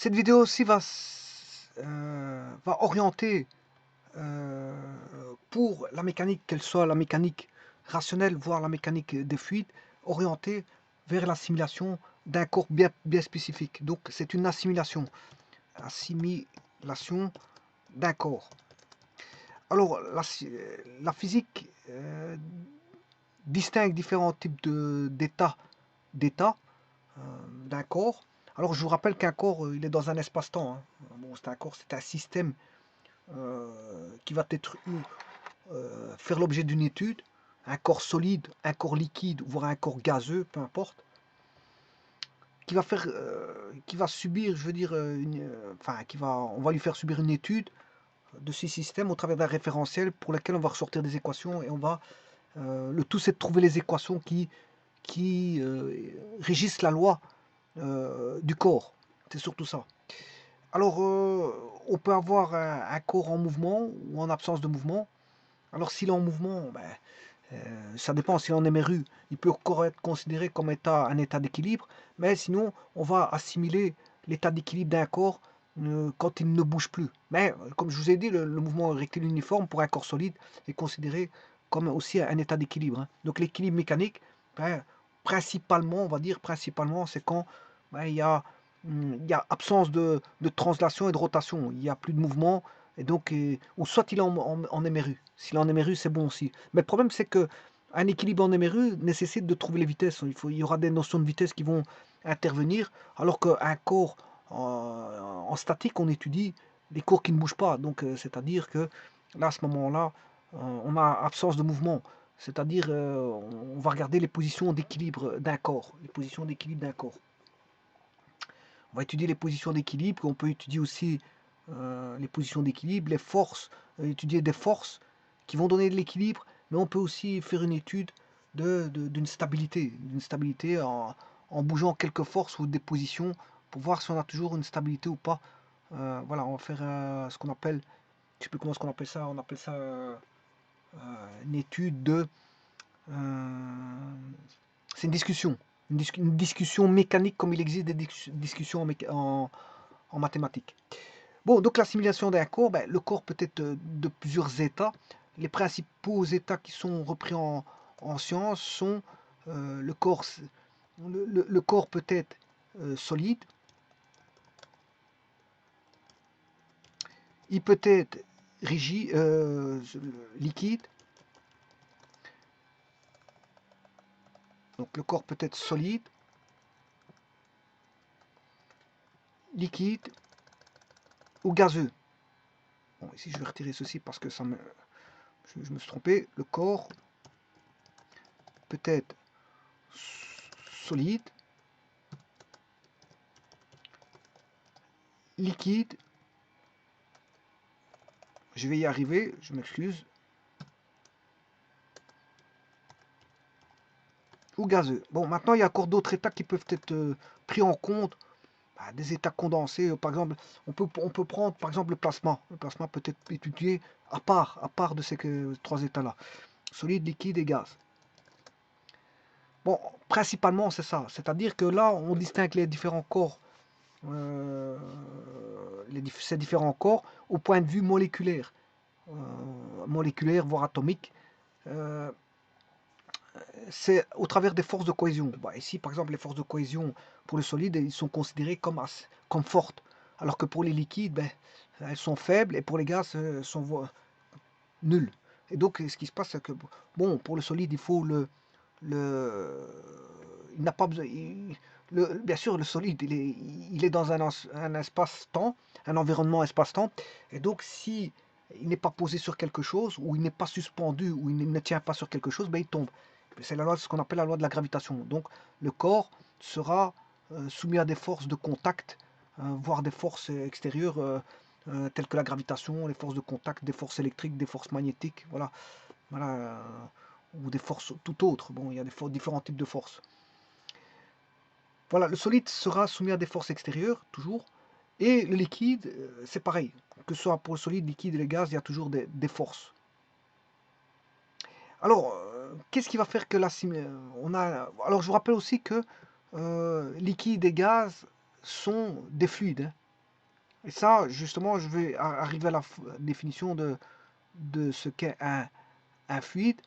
Cette vidéo aussi va orienter pour la mécanique, qu'elle soit la mécanique rationnelle, voire la mécanique des fluides, orientée vers l'assimilation d'un corps bien spécifique. Donc c'est une assimilation d'un corps. Alors la physique distingue différents types d'états d'un corps. Alors je vous rappelle qu'un corps, il est dans un espace-temps, hein. Bon, c'est un corps, c'est un système qui va être faire l'objet d'une étude, un corps solide, un corps liquide, voire un corps gazeux, peu importe, qui va subir, je veux dire, on va lui faire subir une étude de ces systèmes au travers d'un référentiel pour lequel on va ressortir des équations et on va, le tout c'est de trouver les équations qui régissent la loi du corps. C'est surtout ça. Alors, on peut avoir un corps en mouvement ou en absence de mouvement. Alors, s'il est en mouvement, ça dépend. S'il est en MRU, il peut encore être considéré comme un état d'équilibre. Mais sinon, on va assimiler l'état d'équilibre d'un corps quand il ne bouge plus. Mais, comme je vous ai dit, le mouvement rectiligne uniforme pour un corps solide est considéré comme aussi un état d'équilibre, hein. Donc, l'équilibre mécanique, principalement, on va dire principalement, c'est quand il y a absence de translation et de rotation. Il n'y a plus de mouvement. Et donc, ou soit il est en MRU. S'il est en MRU, c'est bon aussi. Mais le problème, c'est que un équilibre en MRU nécessite de trouver les vitesses. Il y aura des notions de vitesse qui vont intervenir, alors qu'un corps en statique, on étudie les corps qui ne bougent pas. Donc, c'est-à-dire que là, à ce moment-là, on a absence de mouvement. C'est-à-dire, on va regarder les positions d'équilibre d'un corps. Les positions d'équilibre d'un corps. On va étudier les positions d'équilibre. On peut étudier aussi les positions d'équilibre, les forces, étudier des forces qui vont donner de l'équilibre, mais on peut aussi faire une étude d'une stabilité en bougeant quelques forces ou des positions pour voir si on a toujours une stabilité ou pas. Voilà, on va faire ce qu'on appelle, je sais plus comment on appelle ça une étude c'est une discussion, une discussion mécanique comme il existe des discussions en mathématiques. Bon, donc l'assimilation d'un corps, le corps peut être de plusieurs états. Les principaux états qui sont repris en science sont le corps, le corps peut être solide, il peut être rigide, liquide. Donc le corps peut être solide, liquide ou gazeux. Bon, ici je vais retirer ceci parce que je me suis trompé. Le corps peut être solide, liquide, je vais y arriver, je m'excuse, ou gazeux. Bon, maintenant il y a encore d'autres états qui peuvent être pris en compte, des états condensés. Par exemple, on peut prendre par exemple le plasma. Le plasma peut être étudié à part de ces trois états-là, solide, liquide et gaz. Bon, principalement c'est ça, c'est-à-dire que là on distingue les différents corps, ces différents corps au point de vue moléculaire, voire atomique. C'est au travers des forces de cohésion. Ici, par exemple, les forces de cohésion pour le solide, ils sont considérées comme fortes, alors que pour les liquides, elles sont faibles, et pour les gaz, elles sont nulles. Et donc, ce qui se passe, c'est que, bon, pour le solide, il faut il n'a pas besoin. Bien sûr, le solide, il est dans un espace-temps, un environnement espace-temps, et donc si il n'est pas posé sur quelque chose, ou il n'est pas suspendu, ou il ne tient pas sur quelque chose, il tombe. C'est ce qu'on appelle la loi de la gravitation. Donc le corps sera soumis à des forces de contact, voire des forces extérieures, telles que la gravitation, les forces de contact, des forces électriques, des forces magnétiques, voilà, voilà, ou des forces tout autres. Bon, il y a différents types de forces. Voilà, le solide sera soumis à des forces extérieures, toujours, et le liquide, c'est pareil. Que ce soit pour le solide, liquide et les gaz, il y a toujours des forces. Alors, qu'est-ce qui va faire que on a. Alors, je vous rappelle aussi que liquide et gaz sont des fluides, hein. Et ça, justement, je vais arriver à la définition de ce qu'est un fluide.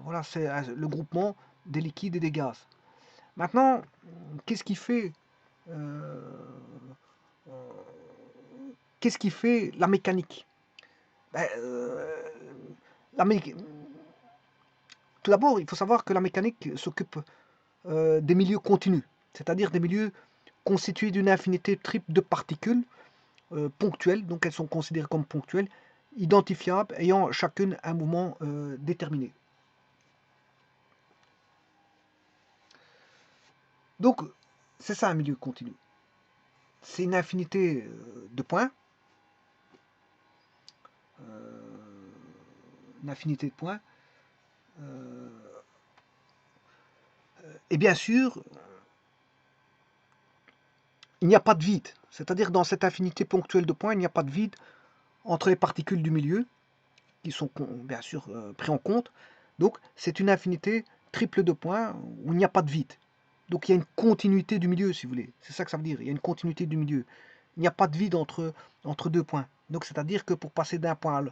Voilà, c'est le groupement des liquides et des gaz. Maintenant, qu'est-ce qui fait, euh, qu'est-ce qui fait la mécanique? Ben, la mé- Tout d'abord, il faut savoir que la mécanique s'occupe des milieux continus, c'est-à-dire des milieux constitués d'une infinité triple de particules ponctuelles, donc elles sont considérées comme ponctuelles, identifiables, ayant chacune un mouvement déterminé. Donc, c'est ça un milieu continu. C'est une infinité de points, une infinité de points, et bien sûr, il n'y a pas de vide. C'est-à-dire dans cette infinité ponctuelle de points, il n'y a pas de vide entre les particules du milieu, qui sont bien sûr pris en compte. Donc c'est une infinité triple de points où il n'y a pas de vide. Donc il y a une continuité du milieu, si vous voulez. C'est ça que ça veut dire. Il y a une continuité du milieu. Il n'y a pas de vide entre deux points. Donc c'est-à-dire que pour passer d'un point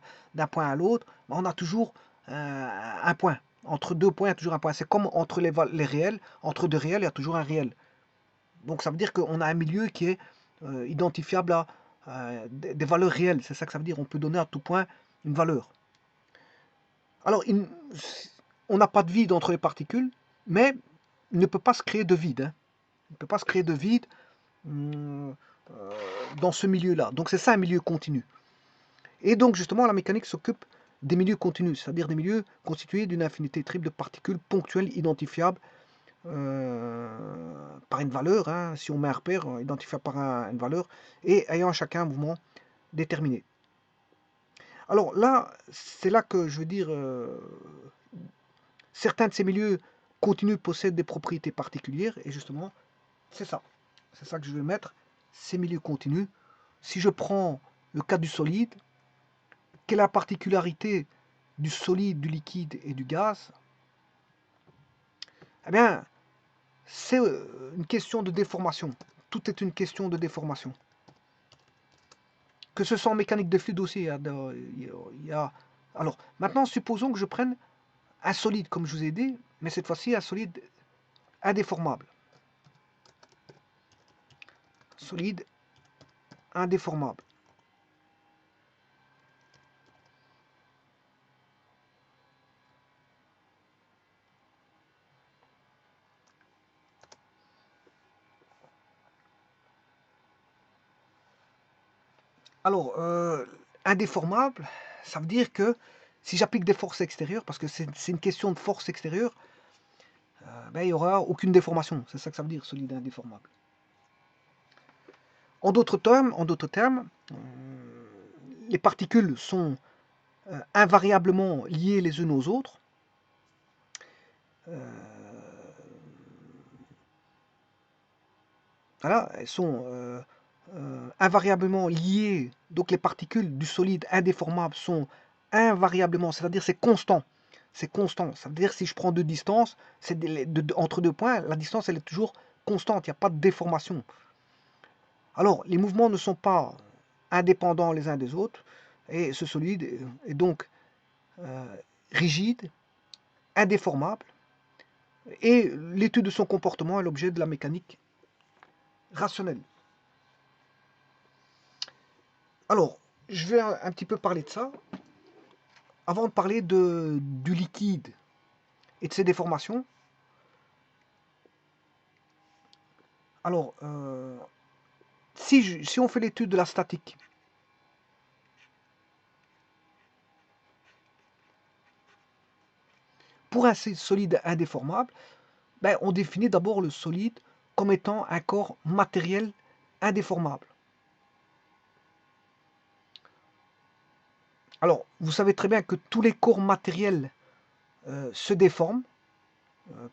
à l'autre, on a toujours un point. Entre deux points, il y a toujours un point. C'est comme entre les réels. Entre deux réels, il y a toujours un réel. Donc ça veut dire qu'on a un milieu qui est identifiable à des valeurs réelles. C'est ça que ça veut dire. On peut donner à tout point une valeur. Alors, on n'a pas de vide entre les particules, mais il ne peut pas se créer de vide. Hein. Il ne peut pas se créer de vide hum, dans ce milieu-là. Donc c'est ça un milieu continu. Et donc justement, la mécanique s'occupe des milieux continus, c'est-à-dire des milieux constitués d'une infinité triple de particules ponctuelles identifiables par une valeur. Hein. Si on met un repère, identifiable par une valeur, et ayant chacun un mouvement déterminé. Alors là, c'est là que je veux dire, certains de ces milieux continus possèdent des propriétés particulières, et justement, c'est ça. C'est ça que je vais mettre, ces milieux continus. Si je prends le cas du solide, quelle est la particularité du solide, du liquide et du gaz? Eh bien, c'est une question de déformation. Tout est une question de déformation. Que ce soit en mécanique de fluide aussi, Alors, maintenant, supposons que je prenne un solide, comme je vous ai dit, mais cette fois-ci un solide indéformable. Solide indéformable. Alors, indéformable, ça veut dire que si j'applique des forces extérieures, parce que c'est une question de force extérieure, ben, il n'y aura aucune déformation. C'est ça que ça veut dire, solide indéformable. En d'autres termes, les particules sont invariablement liées les unes aux autres. Voilà, elles sont invariablement liées. Donc les particules du solide indéformable sont invariablement, c'est-à-dire c'est constant. C'est constant. Ça veut dire si je prends deux distances, entre deux points, la distance elle est toujours constante. Il n'y a pas de déformation. Alors les mouvements ne sont pas indépendants les uns des autres. Et ce solide est donc euh, rigide, indéformable. Et l'étude de son comportement est l'objet de la mécanique rationnelle. Alors, je vais un petit peu parler de ça. Avant de parler du liquide et de ses déformations, alors, si on fait l'étude de la statique, pour un solide indéformable, ben, on définit d'abord le solide comme étant un corps matériel indéformable. Alors, vous savez très bien que tous les corps matériels se déforment,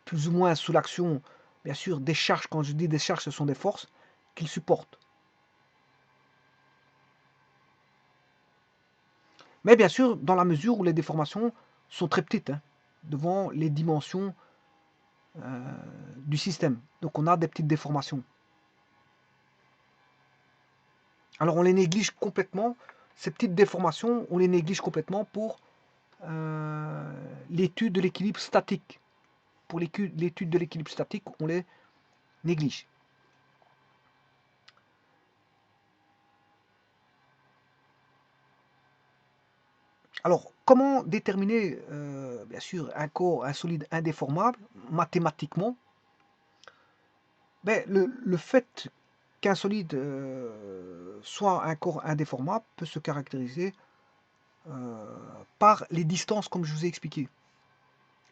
plus ou moins sous l'action, bien sûr, des charges. Quand je dis des charges, ce sont des forces qu'ils supportent. Mais bien sûr, dans la mesure où les déformations sont très petites, hein, devant les dimensions du système. Donc on a des petites déformations. Alors on les néglige complètement, ces petites déformations, on les néglige complètement pour l'étude de l'équilibre statique. Pour l'étude de l'équilibre statique, on les néglige. Alors, comment déterminer, bien sûr, un corps, un solide indéformable, mathématiquement? Ben, le fait qu'un solide soit un corps indéformable peut se caractériser par les distances, comme je vous ai expliqué.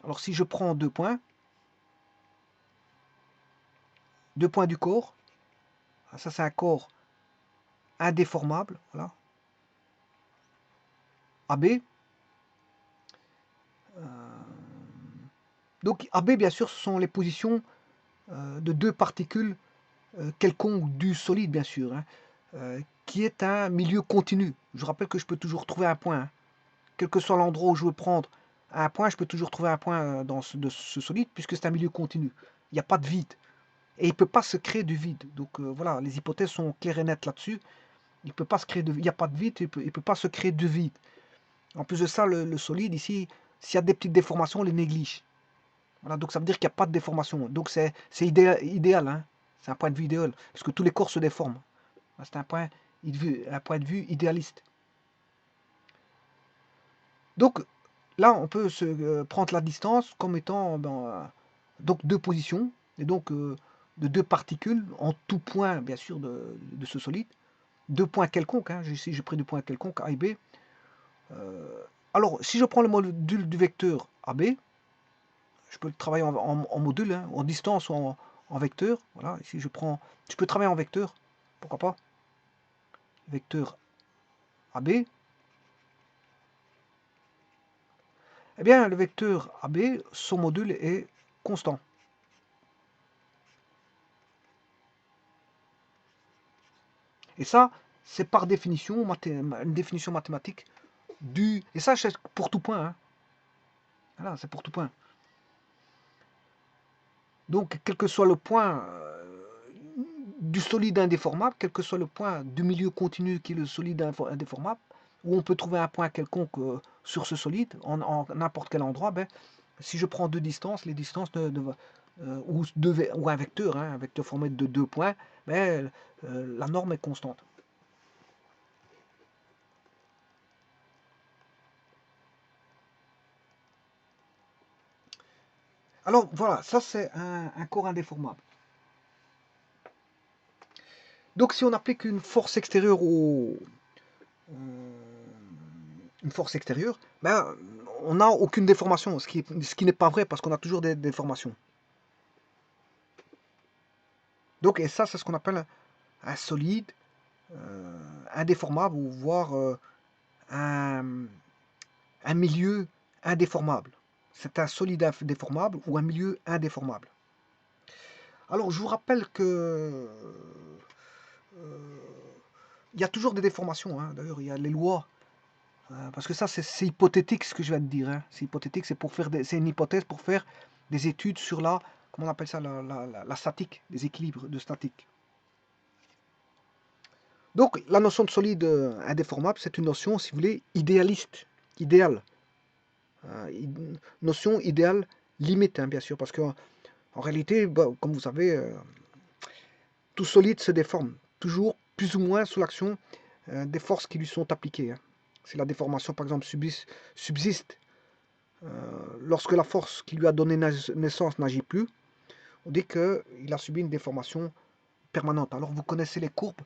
Alors, si je prends deux points du corps, ça c'est un corps indéformable, voilà, AB. Donc AB, bien sûr, ce sont les positions de deux particules quelconques du solide, bien sûr, hein, qui est un milieu continu. Je rappelle que je peux toujours trouver un point, hein. Quel que soit l'endroit où je veux prendre un point, je peux toujours trouver un point de ce solide, puisque c'est un milieu continu. Il n'y a pas de vide. Et il ne peut pas se créer du vide. Donc voilà, les hypothèses sont claires et nettes là-dessus. Il peut pas se créer de, il n'y a pas de vide, il peut pas se créer de vide. En plus de ça, le solide ici, s'il y a des petites déformations, on les néglige. Voilà, donc ça veut dire qu'il n'y a pas de déformation. Donc c'est idéal, hein. C'est un point de vue idéal, parce que tous les corps se déforment. C'est un point de vue idéaliste. Donc là, on peut se prendre la distance comme étant donc deux positions, et donc de deux particules en tout point, bien sûr, de ce solide. Deux points quelconques, hein. Ici j'ai pris deux points quelconques, A et B. Alors, si je prends le module du vecteur AB, je peux le travailler en module, hein, en distance ou en vecteur. Voilà, ici je peux travailler en vecteur, pourquoi pas. Vecteur AB. Eh bien, le vecteur AB, son module est constant. Et ça, c'est par définition, une définition mathématique du... Et ça, c'est pour tout point, hein. Voilà, c'est pour tout point. Donc, quel que soit le point du solide indéformable, quel que soit le point du milieu continu qui est le solide indéformable, où on peut trouver un point quelconque sur ce solide, en n'importe quel endroit, ben, si je prends deux distances, les distances ou un vecteur, hein, un vecteur formé de deux points, ben, la norme est constante. Alors voilà, ça c'est un corps indéformable. Donc si on applique une force extérieure une force extérieure, ben, on n'a aucune déformation, ce qui n'est pas vrai parce qu'on a toujours des déformations. Donc, et ça, c'est ce qu'on appelle un solide indéformable ou voire un milieu indéformable. C'est un solide indéformable ou un milieu indéformable. Alors, je vous rappelle que il y a toujours des déformations, hein. D'ailleurs, il y a les lois. Parce que ça, c'est hypothétique ce que je viens de dire, hein. C'est hypothétique, c'est une hypothèse pour faire des études sur comment on appelle ça, la statique, des équilibres de statique. Donc, la notion de solide indéformable, c'est une notion, si vous voulez, idéaliste, idéale. Notion idéale limite, hein, bien sûr, parce qu'en réalité, bah, comme vous savez, tout solide se déforme, toujours plus ou moins sous l'action des forces qui lui sont appliquées, hein. Si la déformation, par exemple, subsiste lorsque la force qui lui a donné naissance n'agit plus, on dit qu'il a subi une déformation permanente. Alors, vous connaissez les courbes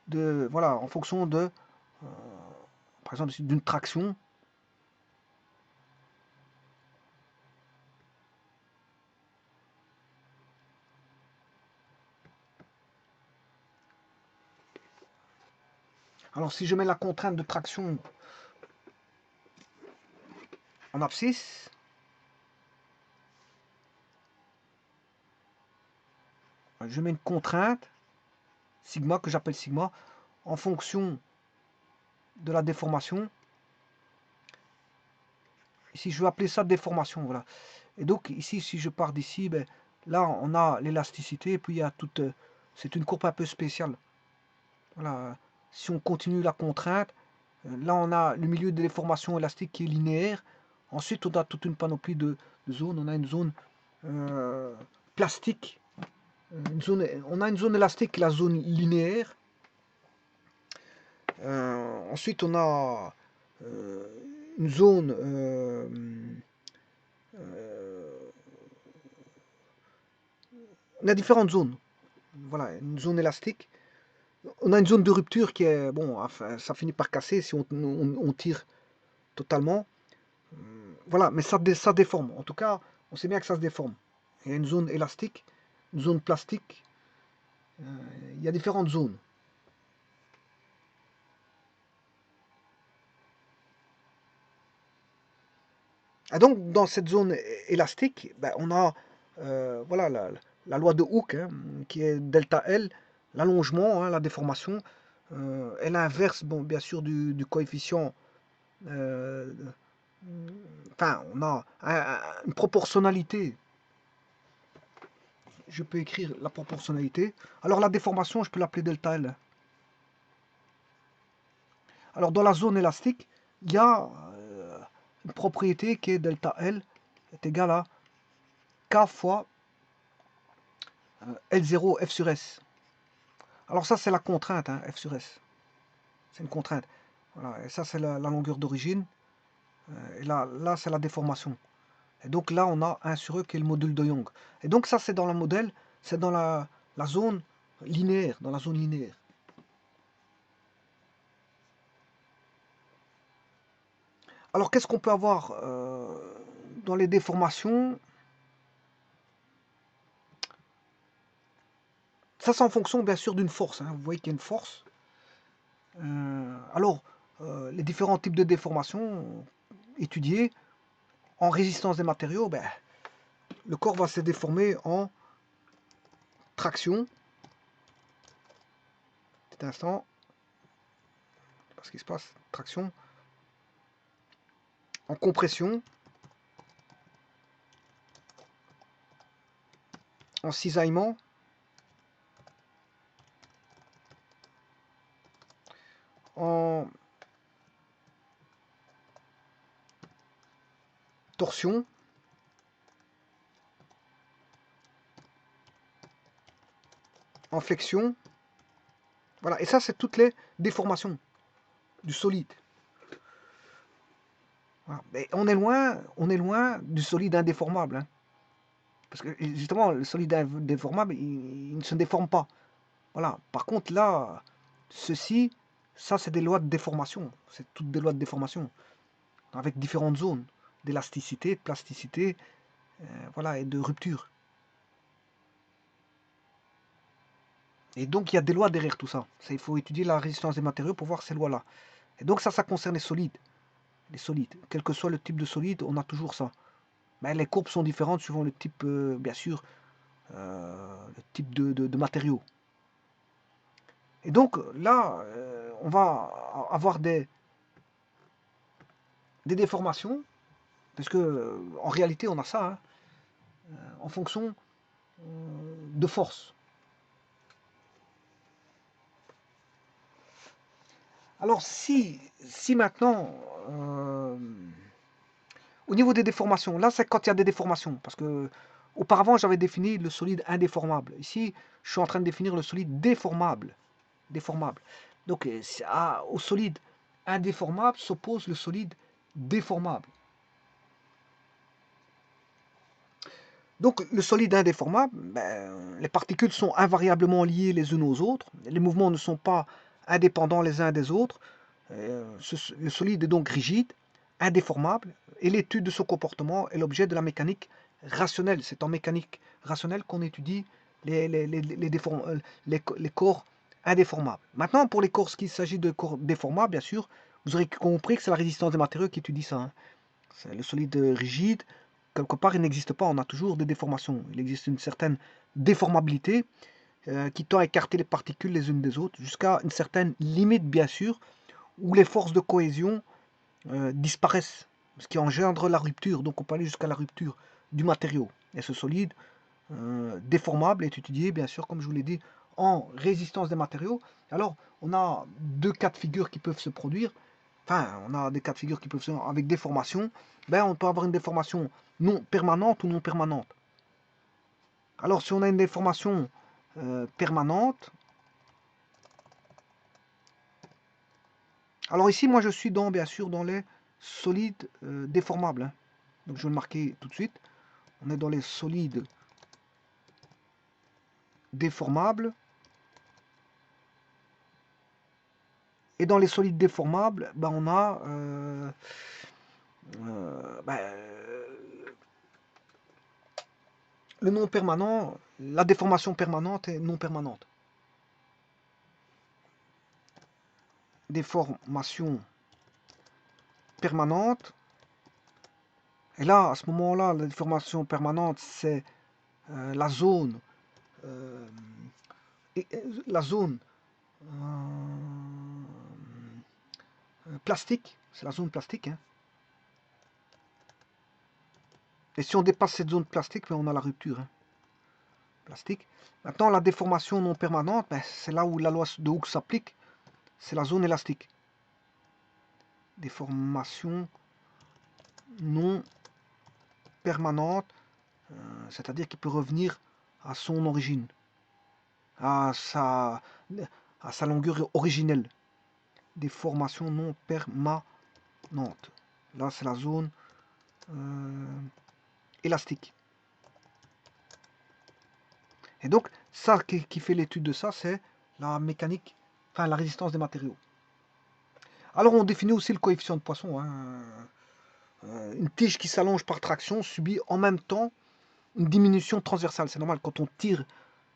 voilà, en fonction de, par exemple, d'une traction. Alors, si je mets la contrainte de traction en abscisse, je mets une contrainte, sigma, que j'appelle sigma, en fonction de la déformation. Ici, je vais appeler ça déformation, voilà. Et donc, ici, si je pars d'ici, ben, Là, on a l'élasticité, et puis il y a toute... c'est une courbe un peu spéciale. Voilà. Si on continue la contrainte, là, on a le milieu de déformation élastique qui est linéaire. Ensuite, on a toute une panoplie de zones. On a une zone plastique. On a une zone élastique, la zone linéaire. Ensuite, on a une zone on a différentes zones. Voilà, une zone élastique. On a une zone de rupture qui est, bon, enfin, ça finit par casser si on tire totalement. Voilà, mais ça déforme. En tout cas, on sait bien que ça se déforme. Il y a une zone élastique, une zone plastique. Il y a différentes zones. Et donc, dans cette zone élastique, ben, on a voilà, la loi de Hooke, hein, qui est delta L, l'allongement, hein, la déformation, est l'inverse, bon, bien sûr, du coefficient. Enfin, on a une proportionnalité. Je peux écrire la proportionnalité. Alors, la déformation, je peux l'appeler delta L. Alors, dans la zone élastique, il y a une propriété qui est delta L est égal à K fois L0 F sur S. Alors ça, c'est la contrainte, hein, F sur S. C'est une contrainte. Voilà, et ça, c'est la longueur d'origine. Et là c'est la déformation. Et donc là, on a 1 sur E qui est le module de Young. Et donc ça, c'est dans le modèle, c'est dans la zone linéaire, dans la zone linéaire. Alors, qu'est-ce qu'on peut avoir dans les déformations? Ça, c'est en fonction, bien sûr, d'une force. Hein. Vous voyez qu'il y a une force. Alors, les différents types de déformations étudiés, en résistance des matériaux, ben, le corps va se déformer en traction. Petit instant. Je sais pas ce qui se passe. Traction. En compression. En cisaillement. En torsion. En flexion. Voilà, et ça, c'est toutes les déformations du solide. Voilà. Mais on est loin du solide indéformable. Hein. Parce que justement, le solide indéformable, il ne se déforme pas. Voilà. Par contre, là, ceci, ça, c'est des lois de déformation. C'est toutes des lois de déformation. Avec différentes zones d'élasticité, de plasticité, voilà, et de rupture. Et donc, il y a des lois derrière tout ça. Il faut étudier la résistance des matériaux pour voir ces lois-là. Et donc, ça concerne les solides. Les solides. Quel que soit le type de solide, on a toujours ça. Mais les courbes sont différentes suivant le type, bien sûr, le type de matériaux. Et donc, là, on va avoir des déformations, parce que en réalité, on a ça, hein, en fonction de force. Alors si maintenant, au niveau des déformations, là c'est quand il y a des déformations, parce que auparavant j'avais défini le solide indéformable. Ici, je suis en train de définir le solide déformable. Donc au solide indéformable s'oppose le solide déformable. Donc le solide indéformable, ben, les particules sont invariablement liées les unes aux autres, les mouvements ne sont pas indépendants les uns des autres, le solide est donc rigide, indéformable, et l'étude de son comportement est l'objet de la mécanique rationnelle. C'est en mécanique rationnelle qu'on étudie les corps indéformables. Maintenant, pour les corps, s'il s'agit de corps déformables, bien sûr, vous aurez compris que c'est la résistance des matériaux qui étudie ça. Hein. C'est le solide rigide, quelque part, il n'existe pas, on a toujours des déformations. Il existe une certaine déformabilité qui tend à écarter les particules les unes des autres, jusqu'à une certaine limite, bien sûr, où les forces de cohésion disparaissent, ce qui engendre la rupture. Donc on peut aller jusqu'à la rupture du matériau. Et ce solide déformable est étudié, bien sûr, comme je vous l'ai dit, en résistance des matériaux. Alors, on a deux cas de figure qui peuvent se produire. Enfin, on a des cas de figure qui peuvent se produire avec déformation. Ben, on peut avoir une déformation non permanente ou non permanente. Alors, si on a une déformation permanente, alors ici, moi, je suis dans, bien sûr, dans les solides déformables, hein. Donc, je vais le marquer tout de suite. On est dans les solides déformables. Et dans les solides déformables, ben, on a ben, le non permanent, la déformation permanente et non permanente. Déformation permanente. Et là, à ce moment-là, la déformation permanente, c'est la zone, euh, la zone plastique. C'est la zone plastique, hein. Et si on dépasse cette zone plastique, ben, on a la rupture, hein, plastique. Maintenant, la déformation non permanente, ben, c'est là où la loi de Hooke s'applique. C'est la zone élastique. Déformation non permanente, c'est-à-dire qu'il peut revenir à son origine, à sa, à sa longueur originelle. Déformation non permanente. Là, c'est la zone élastique. Et donc, ça qui fait l'étude de ça, c'est la mécanique, enfin la résistance des matériaux. Alors, on définit aussi le coefficient de Poisson, hein. Une tige qui s'allonge par traction subit en même temps une diminution transversale. C'est normal quand on tire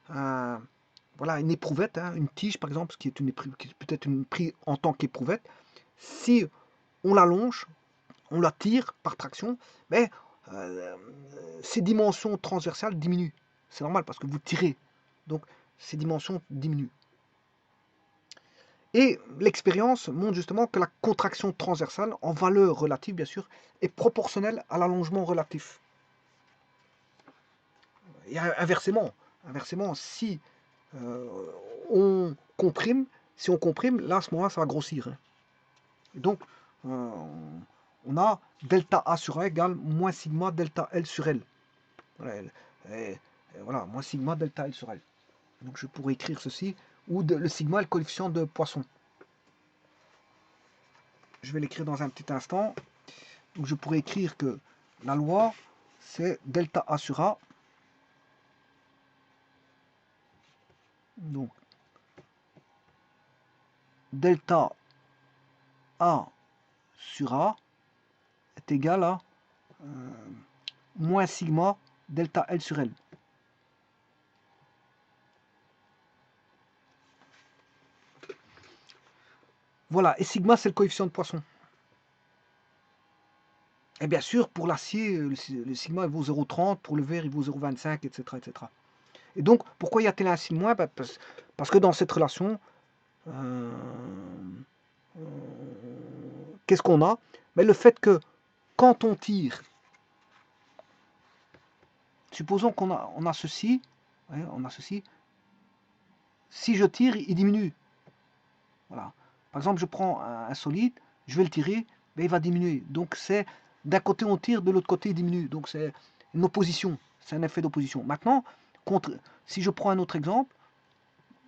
voilà, une éprouvette, hein, une tige par exemple, qui est peut-être prise en tant qu'éprouvette. Si on l'allonge, on la tire par traction, mais ses dimensions transversales diminuent. C'est normal parce que vous tirez, donc ces dimensions diminuent. Et l'expérience montre justement que la contraction transversale, en valeur relative bien sûr, est proportionnelle à l'allongement relatif. Et inversement, si on comprime, là à ce moment-là, ça va grossir, hein. Et donc, on a delta A sur A égale moins sigma delta L sur L. Voilà, voilà, moins sigma delta L sur L. Donc je pourrais écrire ceci, ou le sigma est le coefficient de Poisson. Je vais l'écrire dans un petit instant. Donc je pourrais écrire que la loi, c'est delta A sur A. Donc, delta A sur A est égal à moins sigma delta L sur L. Voilà, et sigma, c'est le coefficient de Poisson. Et bien sûr, pour l'acier, le sigma il vaut 0,30, pour le verre, il vaut 0,25, etc., etc. Et donc, pourquoi y a-t-il un signe moins? Parce que dans cette relation, qu'est-ce qu'on a? Mais le fait que quand on tire, supposons qu'on a ceci, ouais, on a ceci, si je tire, il diminue. Voilà. Par exemple, je prends un solide, je vais le tirer, mais il va diminuer. Donc c'est d'un côté on tire, de l'autre côté il diminue. Donc c'est une opposition, c'est un effet d'opposition. Maintenant, si je prends un autre exemple,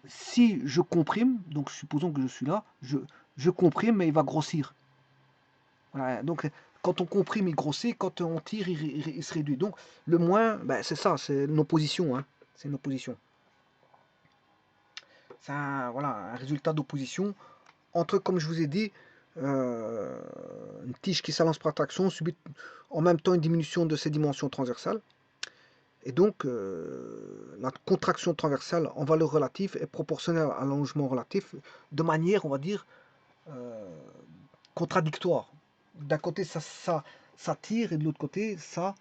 si je comprime, donc supposons que je suis là, je comprime, mais il va grossir. Voilà, donc quand on comprime, il grossit, quand on tire, il se réduit. Donc le moins, ben, c'est ça, c'est une opposition, hein. C'est une opposition. C'est voilà, un résultat d'opposition entre, comme je vous ai dit, une tige qui s'allonge par traction subit en même temps une diminution de ses dimensions transversales. Et donc, la contraction transversale en valeur relative est proportionnelle à l'allongement relatif de manière, on va dire, contradictoire. D'un côté, ça tire et de l'autre côté, ça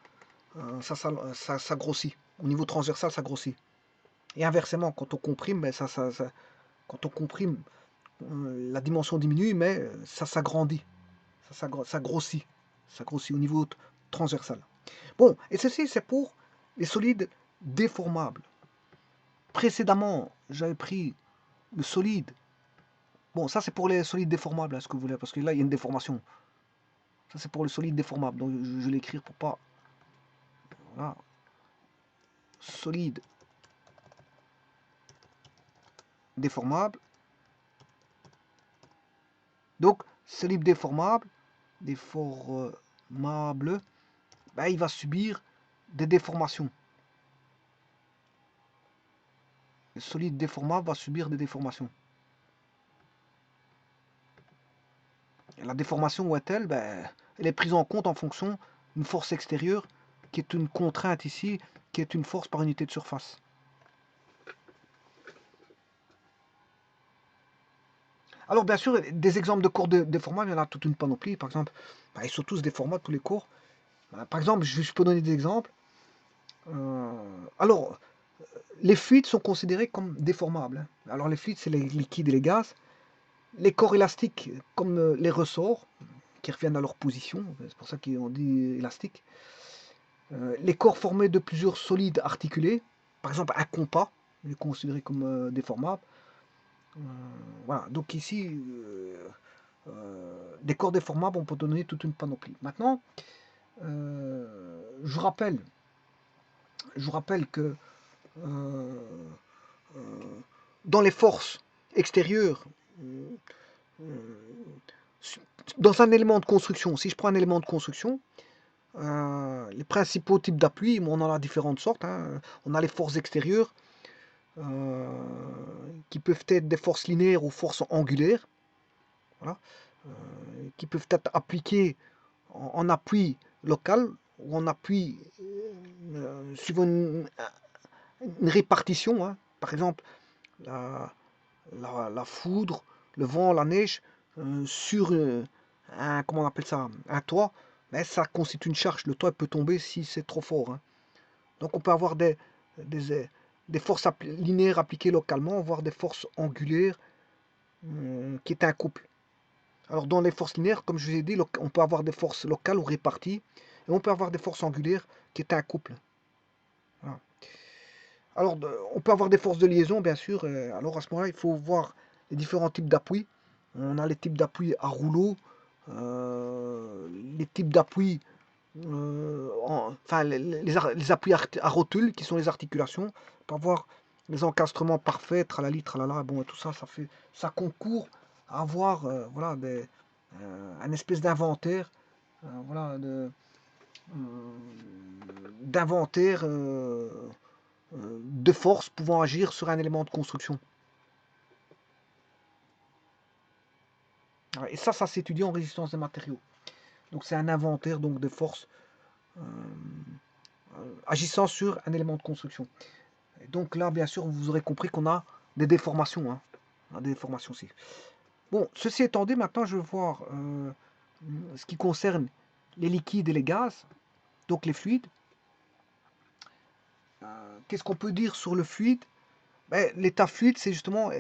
grossit. Au niveau transversal, ça grossit. Et inversement, quand on comprime, ben, quand on comprime, la dimension diminue, mais ça s'agrandit, ça grossit au niveau transversal. Bon, et ceci c'est pour les solides déformable. Précédemment, j'avais pris le solide. Bon, ça c'est pour les solides déformables, hein, ce que vous voulez, parce que là il y a une déformation. Ça c'est pour le solide déformable, donc je vais l'écrire pour pas. Voilà. Solide déformable. Donc, solide déformable, ben, il va subir des déformations. Le solide déformable va subir des déformations. Et la déformation, où est-elle? Ben, elle est prise en compte en fonction d'une force extérieure qui est une contrainte ici, qui est une force par unité de surface. Alors bien sûr, des exemples de corps déformables, il y en a toute une panoplie. Par exemple, ben, ils sont tous déformables, tous les corps. Ben, par exemple, je peux donner des exemples. Alors, les fluides sont considérés comme déformables, hein. Alors les fluides, c'est les liquides et les gaz. Les corps élastiques, comme les ressorts, qui reviennent à leur position, c'est pour ça qu'on dit élastique. Les corps formés de plusieurs solides articulés, par exemple un compas, il est considéré comme déformable. Voilà, donc ici, des corps déformables, on peut donner toute une panoplie. Maintenant, je vous rappelle que euh, dans les forces extérieures, dans un élément de construction, si je prends un élément de construction, les principaux types d'appui, on en a différentes sortes, hein. On a les forces extérieures, qui peuvent être des forces linéaires ou forces angulaires, voilà, qui peuvent être appliquées en appui local ou en appui suivant une répartition, hein. Par exemple, la foudre, le vent, la neige, sur comment on appelle ça, un toit, mais ça constitue une charge. Le toit peut tomber si c'est trop fort, hein. Donc on peut avoir des forces linéaires appliquées localement, voire des forces angulaires qui est un couple. Alors dans les forces linéaires, comme je vous ai dit, on peut avoir des forces locales ou réparties, et on peut avoir des forces angulaires qui est un couple. Voilà. Alors on peut avoir des forces de liaison, bien sûr. Alors à ce moment-là, il faut voir les différents types d'appui. On a les types d'appui à rouleau, les types d'appui, enfin les appuis à rotule qui sont les articulations. On peut avoir les encastrements parfaits, tralali, tralala. Bon, tout ça, ça concourt à avoir voilà, un espèce d'inventaire, voilà, d'inventaire de force pouvant agir sur un élément de construction. Et ça s'étudie en résistance des matériaux. Donc c'est un inventaire donc, de force agissant sur un élément de construction. Et donc là, bien sûr, vous aurez compris qu'on a des déformations, hein. On a des déformations aussi. Bon, ceci étant dit, maintenant je vais voir ce qui concerne les liquides et les gaz, donc les fluides. Qu'est-ce qu'on peut dire sur le fluide? Ben, l'état fluide, c'est justement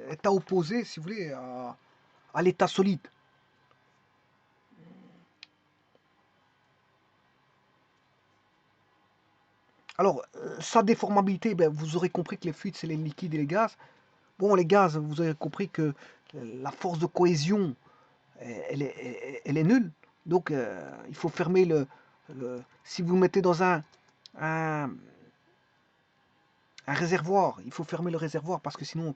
l'état opposé, si vous voulez, à l'état solide. Alors, sa déformabilité, ben, vous aurez compris que les fluides, c'est les liquides et les gaz. Bon, les gaz, vous aurez compris que la force de cohésion, elle est nulle. Donc, il faut fermer si vous mettez dans un réservoir, il faut fermer le réservoir parce que sinon,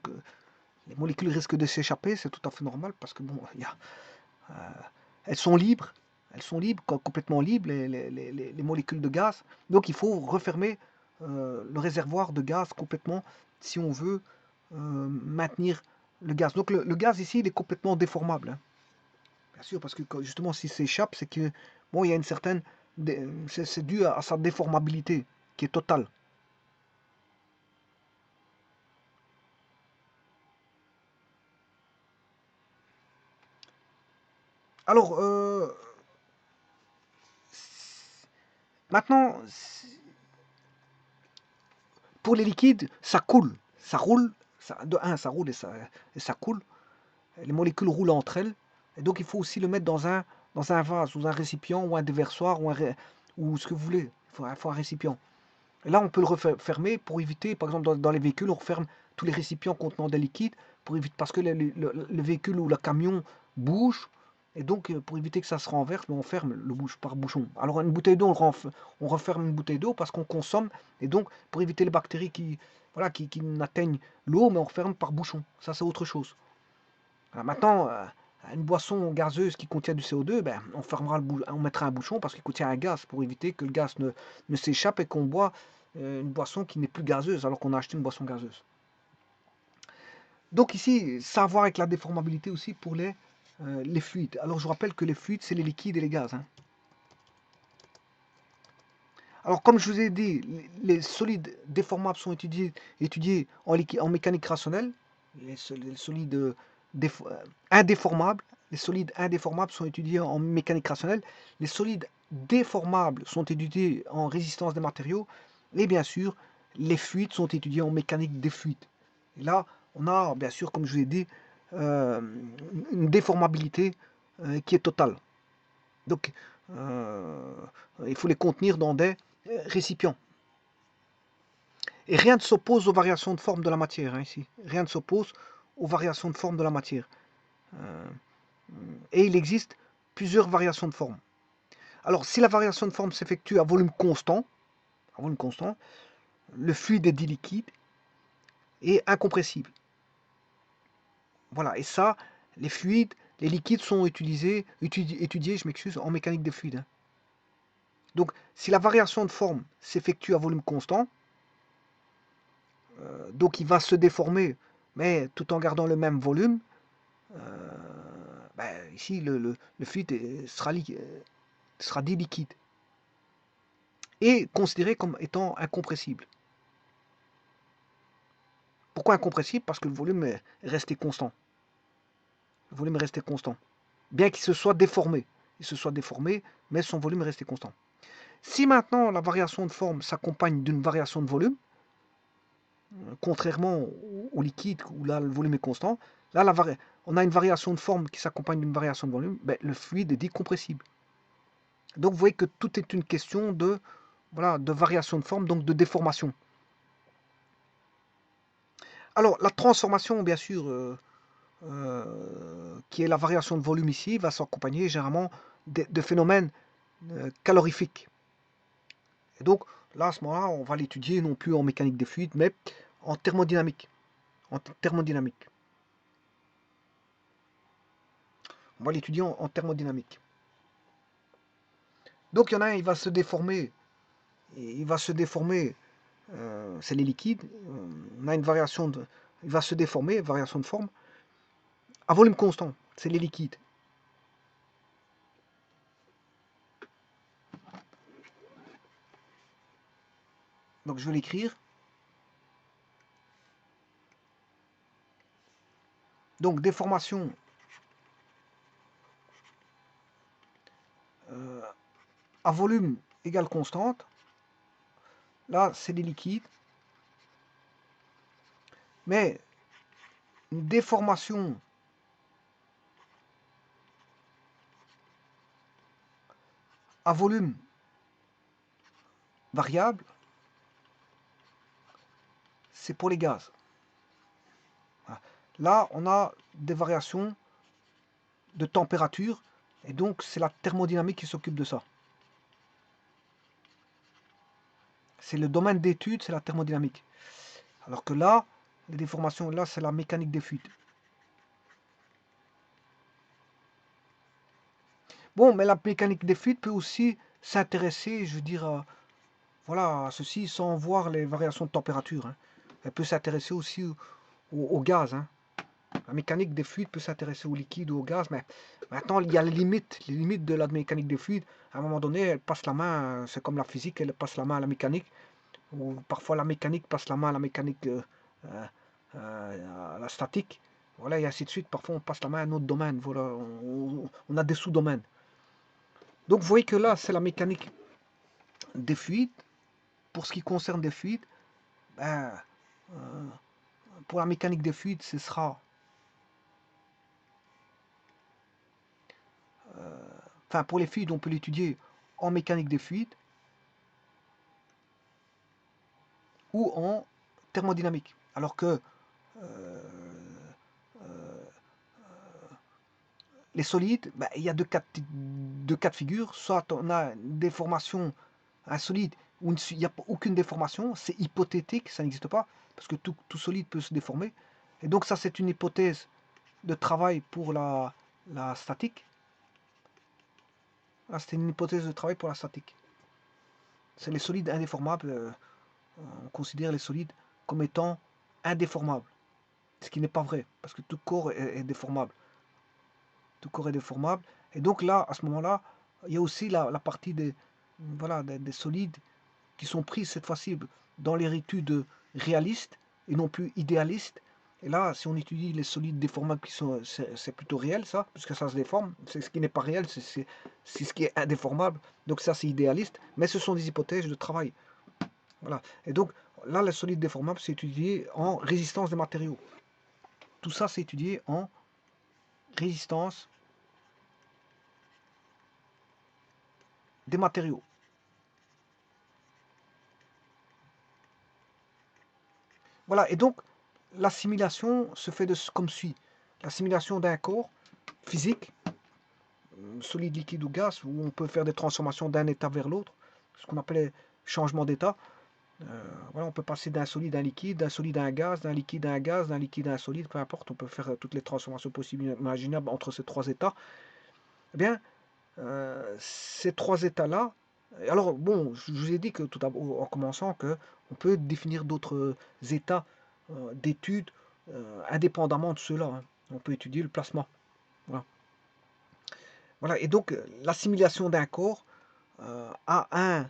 les molécules risquent de s'échapper. C'est tout à fait normal parce que, bon, elles sont libres. Elles sont libres, complètement libres, les molécules de gaz. Donc, il faut refermer le réservoir de gaz complètement si on veut maintenir le gaz. Donc, le gaz ici, il est complètement déformable, hein. Bien sûr, parce que justement, s'il s'échappe, c'est que bon, il y a une certaine, c'est dû à sa déformabilité qui est totale. Alors, maintenant, pour les liquides, ça coule, ça roule, de un, ça roule et ça coule. Les molécules roulent entre elles, et donc il faut aussi le mettre dans un vase, ou un récipient, ou un déversoir, ou ce que vous voulez. Il faut un récipient. Et là, on peut le refermer pour éviter, par exemple, dans les véhicules, on referme tous les récipients contenant des liquides pour éviter, parce que le véhicule ou le camion bouge, et donc pour éviter que ça se renverse, on ferme le bouche par bouchon. Alors une bouteille d'eau, on referme une bouteille d'eau parce qu'on consomme, et donc pour éviter les bactéries voilà, qui n'atteignent l'eau, mais on referme par bouchon. Ça, c'est autre chose. Alors maintenant, une boisson gazeuse qui contient du CO2, ben, on mettra un bouchon parce qu'il contient un gaz pour éviter que le gaz ne s'échappe et qu'on boit une boisson qui n'est plus gazeuse alors qu'on a acheté une boisson gazeuse. Donc ici, ça a à voir avec la déformabilité aussi pour les fluides. Alors je vous rappelle que les fluides, c'est les liquides et les gaz. Hein. Alors comme je vous ai dit, les solides déformables sont étudiés en mécanique rationnelle. Les solides indéformables, les solides indéformables sont étudiés en mécanique rationnelle. Les solides déformables sont étudiés en résistance des matériaux. Et bien sûr, les fluides sont étudiés en mécanique des fluides. Et là, on a bien sûr, comme je vous ai dit, euh, une déformabilité qui est totale. Donc, il faut les contenir dans des récipients. Et rien ne s'oppose aux variations de forme de la matière, hein, ici. Rien ne s'oppose aux variations de forme de la matière. Et il existe plusieurs variations de forme. Alors, si la variation de forme s'effectue à volume constant, le fluide est dit liquide et incompressible. Voilà, et ça, les fluides, les liquides sont étudiés, en mécanique des fluides. Hein. Donc, si la variation de forme s'effectue à volume constant, donc il va se déformer, mais tout en gardant le même volume, ici le fluide sera dit liquide et considéré comme étant incompressible. Pourquoi incompressible? Parce que le volume est resté constant. Le volume est resté constant. Bien qu'il se soit déformé. Il se soit déformé, mais son volume est resté constant. Si maintenant la variation de forme s'accompagne d'une variation de volume, contrairement au liquide où là le volume est constant, là on a une variation de forme qui s'accompagne d'une variation de volume, le fluide est dit compressible. Donc vous voyez que tout est une question de, voilà, de variation de forme, donc de déformation. Alors la transformation, bien sûr, qui est la variation de volume ici, va s'accompagner généralement de phénomènes calorifiques. Et donc là, à ce moment-là, on va l'étudier non plus en mécanique des fluides, mais en thermodynamique. En thermodynamique. On va l'étudier en thermodynamique. Donc il y en a un, il va se déformer. C'est les liquides. On a une variation il va se déformer, variation de forme, à volume constant. C'est les liquides. Donc je vais l'écrire. Donc déformation à volume égale constante. Là, c'est des liquides. Mais une déformation à volume variable, c'est pour les gaz. Là, on a des variations de température, et donc c'est la thermodynamique qui s'occupe de ça. C'est le domaine d'étude, c'est la thermodynamique. Alors que là, les déformations, là, c'est la mécanique des fluides. Bon, mais la mécanique des fluides peut aussi s'intéresser, je veux dire, voilà, à ceci sans voir les variations de température. Hein. Elle peut s'intéresser aussi au gaz. Hein. La mécanique des fluides peut s'intéresser au liquide ou au gaz, mais maintenant il y a les limites de la mécanique des fluides. À un moment donné, elle passe la main, c'est comme la physique, elle passe la main à la mécanique, ou parfois la mécanique passe la main à la mécanique, à la statique, voilà, et ainsi de suite. Parfois on passe la main à un autre domaine, voilà, on a des sous-domaines. Donc vous voyez que là, c'est la mécanique des fluides. Pour ce qui concerne des fluides, pour la mécanique des fluides, ce sera enfin, pour les fluides, on peut l'étudier en mécanique des fluides. ou en thermodynamique. Alors que euh, les solides, ben, il y a deux cas de figure. Soit on a une déformation, un solide, où il n'y a aucune déformation, c'est hypothétique, ça n'existe pas, parce que tout solide peut se déformer. Et donc ça, c'est une hypothèse de travail pour la statique. Là, c'était une hypothèse de travail pour la statique. C'est les solides indéformables. On considère les solides comme étant indéformables. Ce qui n'est pas vrai, parce que tout corps est déformable. Tout corps est déformable. Et donc là, à ce moment-là, il y a aussi la partie voilà, des solides qui sont pris cette fois-ci dans l'étude réaliste et non plus idéaliste. Et là, si on étudie les solides déformables, c'est plutôt réel, ça, puisque ça se déforme. C'est ce qui n'est pas réel, c'est ce qui est indéformable. Donc ça, c'est idéaliste, mais ce sont des hypothèses de travail. Voilà. Et donc là, les solides déformables, c'est étudié en résistance des matériaux. Tout ça, c'est étudié en résistance des matériaux. Voilà, et donc l'assimilation se fait comme suit. L'assimilation d'un corps physique, solide, liquide ou gaz, où on peut faire des transformations d'un état vers l'autre, ce qu'on appelait changement d'état. Voilà, on peut passer d'un solide à un liquide, d'un solide à un gaz, d'un liquide à un gaz, d'un liquide à un solide, peu importe, on peut faire toutes les transformations possibles et imaginables entre ces trois états. Eh bien, ces trois états-là, alors bon, je vous ai dit que tout d'abord, en commençant, que on peut définir d'autres états d'études indépendamment de ceux-là. Hein. On peut étudier le plasma. Voilà. Voilà. Et donc, l'assimilation d'un corps à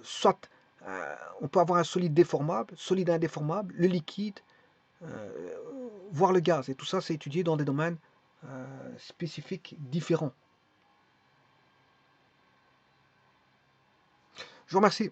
soit on peut avoir un solide déformable, solide indéformable, le liquide, voire le gaz. Et tout ça, c'est étudié dans des domaines spécifiques différents. Je vous remercie.